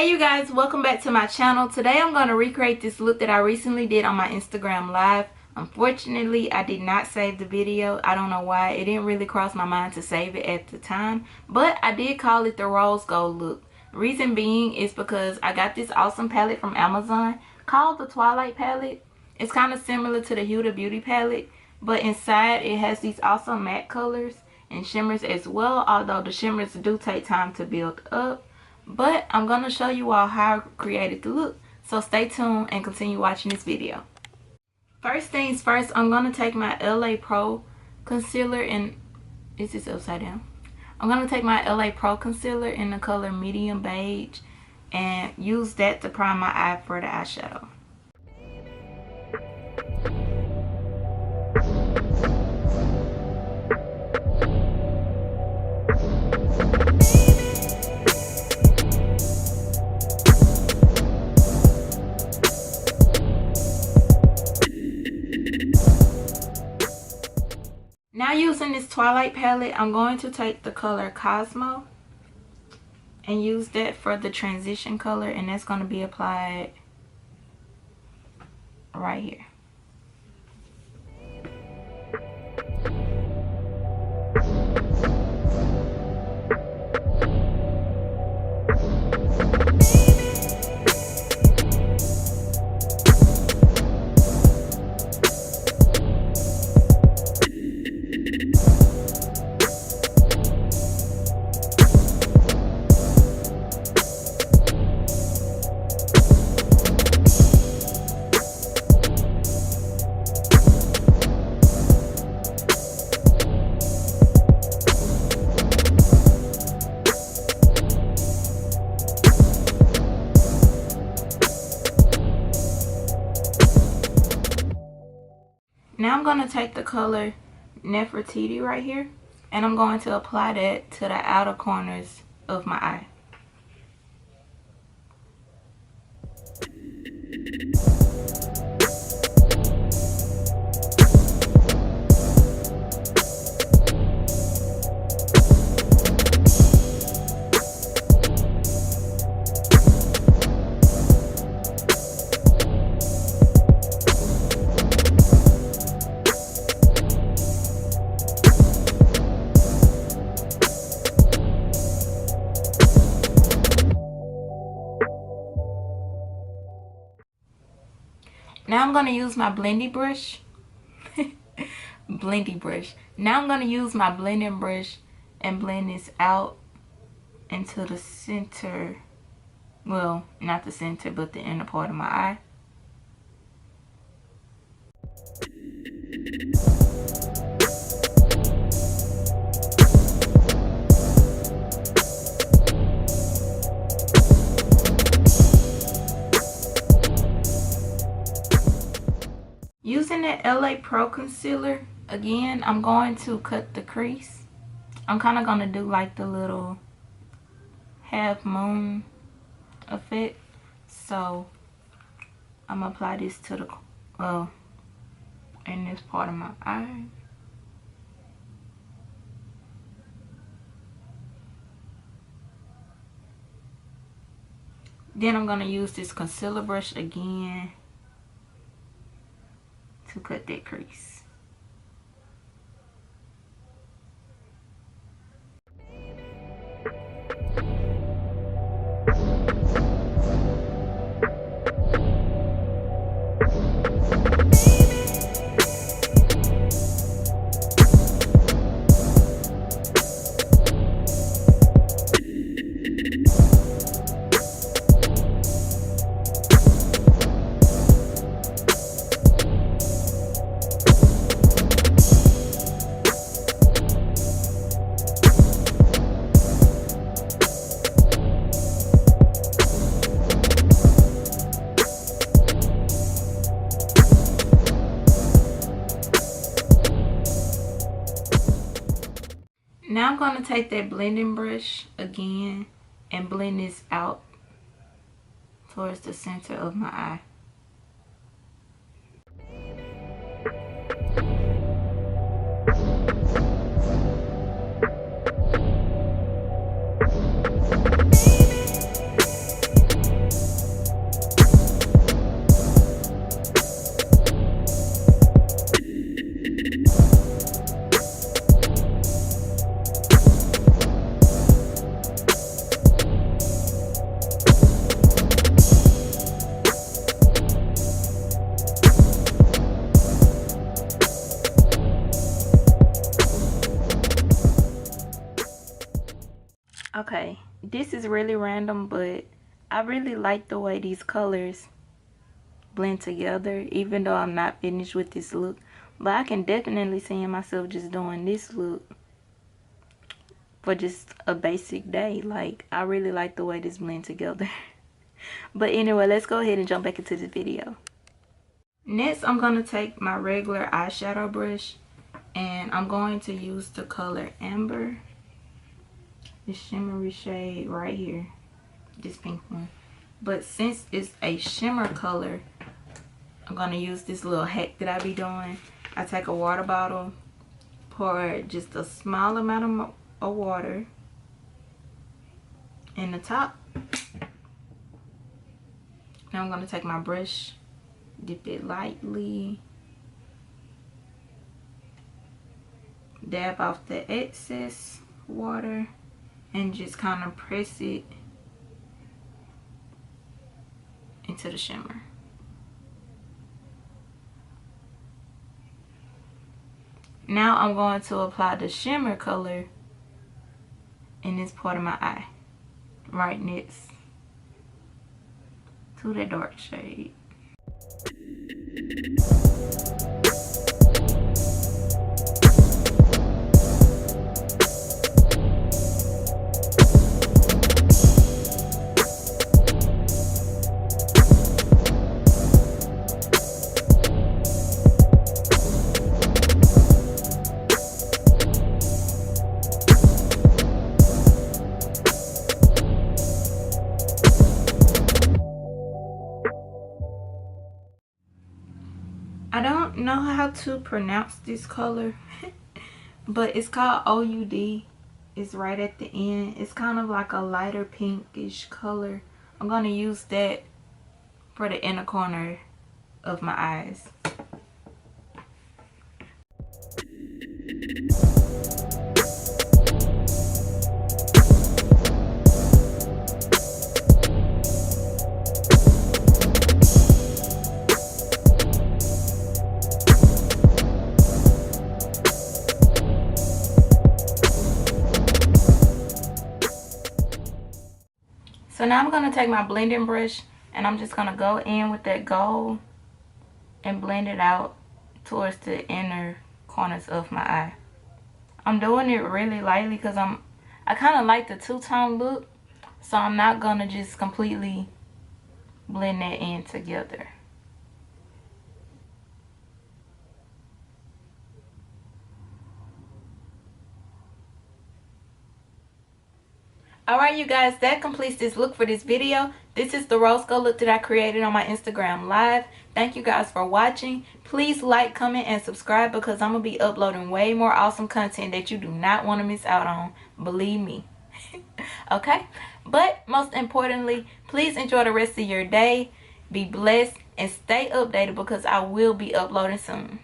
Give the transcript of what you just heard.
Hey you guys, welcome back to my channel. Today I'm going to recreate this look that I recently did on my Instagram live. Unfortunately, I did not save the video. I don't know why. It didn't really cross my mind to save it at the time. But I did call it the rose gold look. Reason being is because I got this awesome palette from Amazon called the Twilight palette. It's kind of similar to the Huda Beauty palette, but inside it has these awesome matte colors and shimmers as well, although the shimmers do take time to build up. But I'm going to show you all how I created the look. So stay tuned and continue watching this video. First things first, I'm going to take my LA Pro concealer and... Is this upside down? I'm going to take my LA Pro concealer in the color medium beige and use that to prime my eye for the eyeshadow. Now using this Twilight palette, I'm going to take the color Cosmo and use that for the transition color, and that's going to be applied right here. Now I'm going to take the color Nefertiti right here, and I'm going to apply that to the outer corners of my eye. Now I'm going to use my blendy brush. Blendy brush. Now I'm going to use my blending brush and blend this out into the center. Well, not the center, but the inner part of my eye. Using the LA Pro concealer, again, I'm going to cut the crease. I'm kind of going to do like the little half moon effect. So, I'm going to apply this to the, in this part of my eye. Then I'm going to use this concealer brush again to cut that crease. Now I'm going to take that blending brush again and blend this out towards the center of my eye. Okay, this is really random, but I really like the way these colors blend together, even though I'm not finished with this look. But I can definitely see myself just doing this look for just a basic day. Like, I really like the way this blend together. But anyway, let's go ahead and jump back into the video. Next, I'm going to take my regular eyeshadow brush, and I'm going to use the color Amber, the shimmery shade right here, this pink one. But since it's a shimmer color, I'm going to use this little hack that I be doing. I take a water bottle, pour just a small amount of water in the top. Now I'm going to take my brush, dip it lightly, dab off the excess water, and just kind of press it into the shimmer. Now I'm going to apply the shimmer color in this part of my eye, right next to the dark shade. I don't know how to pronounce this color, but it's called OUD. It's right at the end. It's kind of like a lighter pinkish color. I'm going to use that for the inner corner of my eyes. So now I'm going to take my blending brush and I'm just going to go in with that gold and blend it out towards the inner corners of my eye. I'm doing it really lightly because I kind of like the two-tone look, so I'm not going to just completely blend that in together. Alright you guys, that completes this look for this video. This is the rose gold look that I created on my Instagram live. Thank you guys for watching. Please like, comment, and subscribe because I'm going to be uploading way more awesome content that you do not want to miss out on. Believe me. Okay? But most importantly, please enjoy the rest of your day. Be blessed and stay updated because I will be uploading soon.